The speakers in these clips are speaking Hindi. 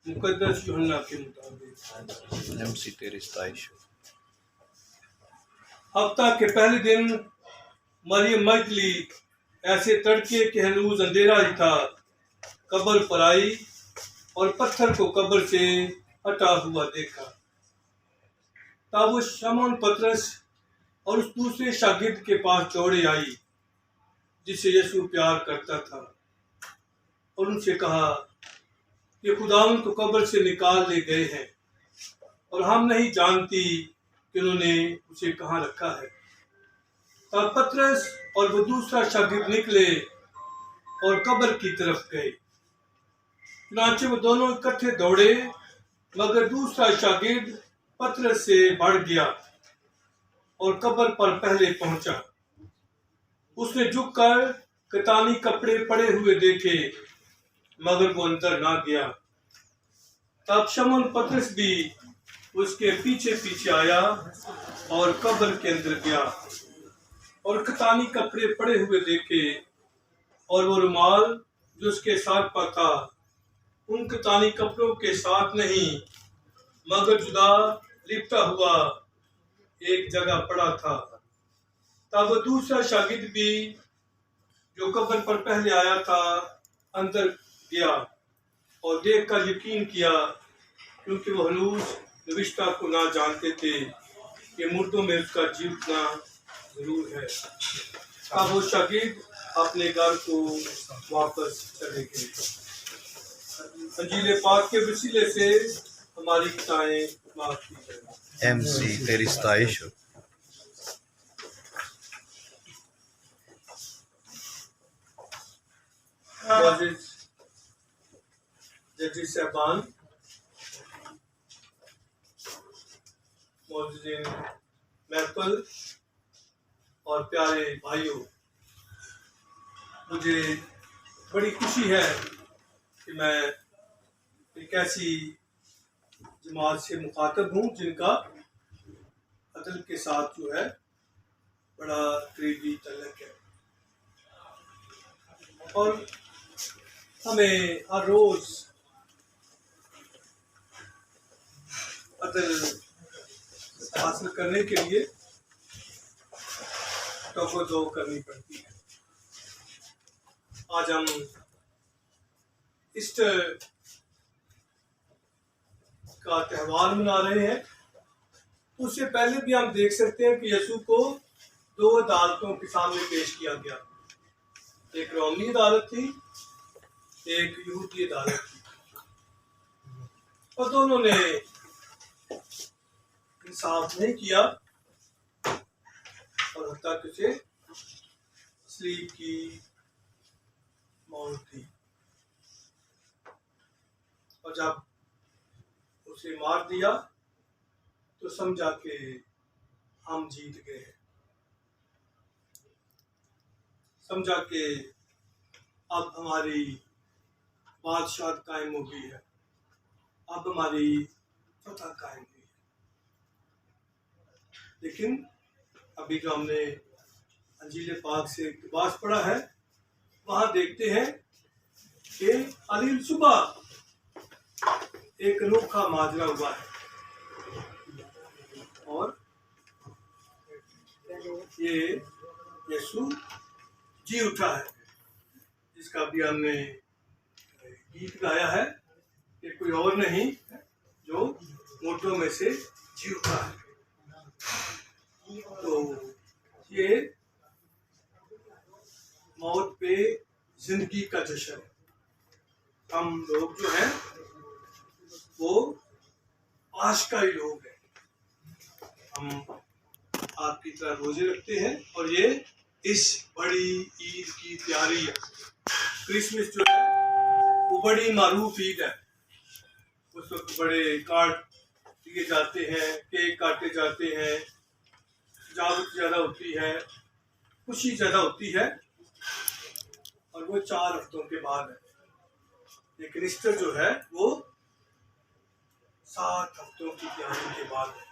मुकद्दस यूहन्ना के मुताबिक। MC 23 हफ्ता के पहले दिन मरियम मजदली ऐसे तड़के के हनूज अंधेरा ही था, कब्र पर आई और पत्थर को कब्र से हटा हुआ देखा। तब वो शमौन पतरस और उस दूसरे शागिर्द के पास दौड़े आई जिसे यीशु प्यार करता था, और उनसे कहा कि खुदावन को कब्र से निकाल ले गए हैं और हम नहीं जानती कि उन्होंने उसे कहाँ रखा है। तब पतरस और वो दूसरा शागिर्द निकले और कब्र की तरफ गए। चुनांचे वो दोनों इकट्ठे दौड़े, मगर दूसरा शागिर्द पतरस से बढ़ गया और कब्र पर पहले पहुंचा। उसने झुककर कतानी कपड़े पड़े हुए देखे, मगर वो अंदर ना गया। तब शमौन पतरस भी उसके पीछे पीछे आया और कब्र के अंदर गया और कतानी कपड़े पड़े हुए देखे, और वो रुमाल जो उसके साथ पर था उन कतानी कपड़ों के साथ नहीं, मगर जुदा लिपटा हुआ एक जगह पड़ा था। तब वो दूसरा शागिर्द भी जो कब्र पर पहले आया था अंदर गया और देखकर यकीन किया, क्योंकि वो हनूज नविश्ता को ना जानते थे कि मुर्दों में उसका जीतना जरूर है। अब वो शागिर्द अपने घर को वापस चले गए। अंजील पाक के वसीले से हमारी खताएं माफ की जाएं। MC 23 जजी साहबान, मौजूद महफिल और प्यारे भाइयों, मुझे बड़ी खुशी है कि मैं एक ऐसी जमात से मुखातब हूँ जिनका अदल के साथ जो है बड़ा करीबी तल्लुक है, और हमें हर रोज अदल हासिल करने के लिए तवज्जो करनी पड़ती है। आज हम ईस्टर का त्यौहार मना रहे हैं। उससे पहले भी हम देख सकते हैं कि यीशु को दो अदालतों के सामने पेश किया गया। एक रोमनी अदालत थी, एक यहूदी अदालत थी, और दोनों ने इंसाफ नहीं किया और हत्या उसे सलीब की मौत दी। और जब उसे मार दिया तो समझा कि हम जीत गए, समझा कि अब हमारी बादशाह कायम हो गई है, अब हमारी फतह कायम हुई है। लेकिन अभी जो हमने अंजील पाक से इक़्तिबास पढ़ा है, वहां देखते हैं कि अलील सुबह एक अनोखा माजरा हुआ है, और ये यीशु जी उठा है, जिसका भी हमने गीत गाया है कि कोई और नहीं जो मुर्दों में से जी उठा है। तो ये मौत पे जिंदगी का जश्न है। हम लोग जो हैं वो आशकाई लोग हैं, हम आपकी तरह रोजे रखते हैं, और ये इस बड़ी ईद की तैयारी है। क्रिसमस जो है वो बड़ी मारूफ ईद है। उस वक्त बड़े कार्ड दिए जाते हैं, केक काटे जाते हैं, सजावट ज़्यादा होती है, खुशी ज़्यादा होती है, और वो 4 हफ्तों के बाद है। लेकिन ईस्टर जो है वो 7 हफ्तों की तैयारी के बाद है।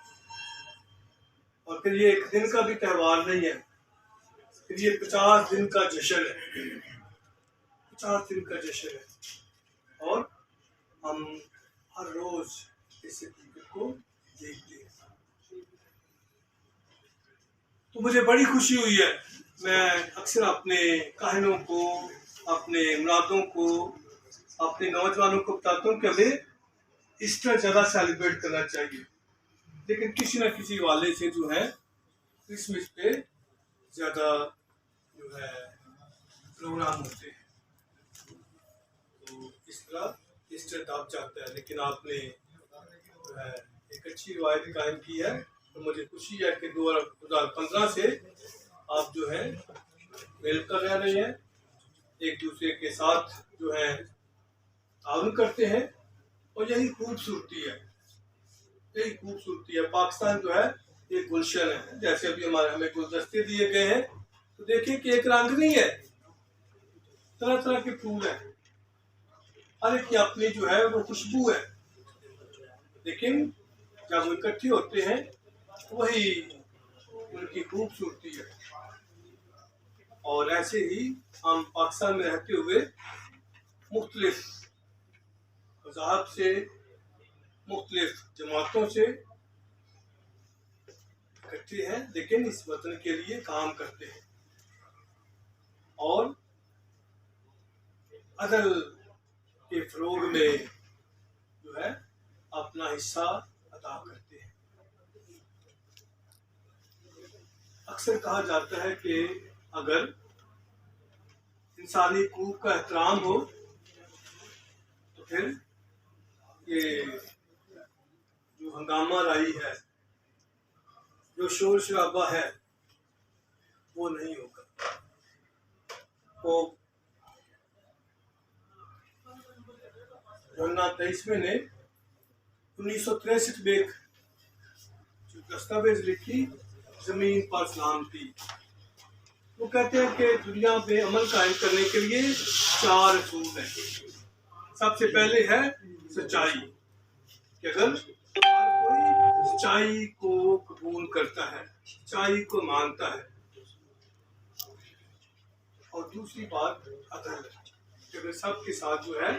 और फिर ये एक दिन का भी त्यौहार नहीं है, फिर ये 50 दिन का जश्न है, 50 दिन का जश्न है। और हम हर रोज इस हकीकत को देखते हैं। तो मुझे बड़ी खुशी हुई है। मैं अक्सर अपने काहिनों को, अपने मुरादों को, अपने नौजवानों को बताता हूँ कि हमें ईस्टर ज़्यादा सेलिब्रेट करना चाहिए, लेकिन किसी न किसी वाले से जो है क्रिसमस पे ज़्यादा जो है प्रोग्राम होते हैं। तो इस तरह ईस्टर दब जाता है, लेकिन आपने जो है एक अच्छी रिवायत कायम की है। तो मुझे खुशी है कि 2015 से आप जो है मिलकर रह रहे हैं, एक दूसरे के साथ जो है ताउन करते हैं, और यही खूबसूरती है, यही खूबसूरती है। पाकिस्तान जो है एक गुलशन है। जैसे अभी हमें गुलदस्ते दिए गए हैं, तो देखिए कि एक रंग नहीं है, तरह तरह के फूल हैं, हर एक की अपनी जो है वो खुशबू है, लेकिन जब वो इकट्ठे होते हैं वही उनकी खूबसूरती है। और ऐसे ही हम पाकिस्तान में रहते हुए मुख्तलिफ मज़ाहब से, मुख्तलिफ जमातों से इकट्ठे हैं, लेकिन इस वतन के लिए काम करते हैं और अदल के फ़रोग में जो है अपना हिस्सा अदा करते हैं। अक्सर कहा जाता है कि अगर इंसानी हकूक़ का एहतराम हो तो फिर ये जो हंगामा राई है, जो शोर शराबा है, वो नहीं होगा। तो यूहन्ना 23वें ने 1963 में एक जो दस्तावेज लिखी, ज़मीन पर सलामती, वो कहते हैं कि दुनिया में अमल कायम करने के लिए 4 असूल हैं। सबसे पहले है सच्चाई, कि अगर कोई सच्चाई को कबूल करता है, सच्चाई को मानता है, और दूसरी बात अदल, कि अगर सबके साथ जो है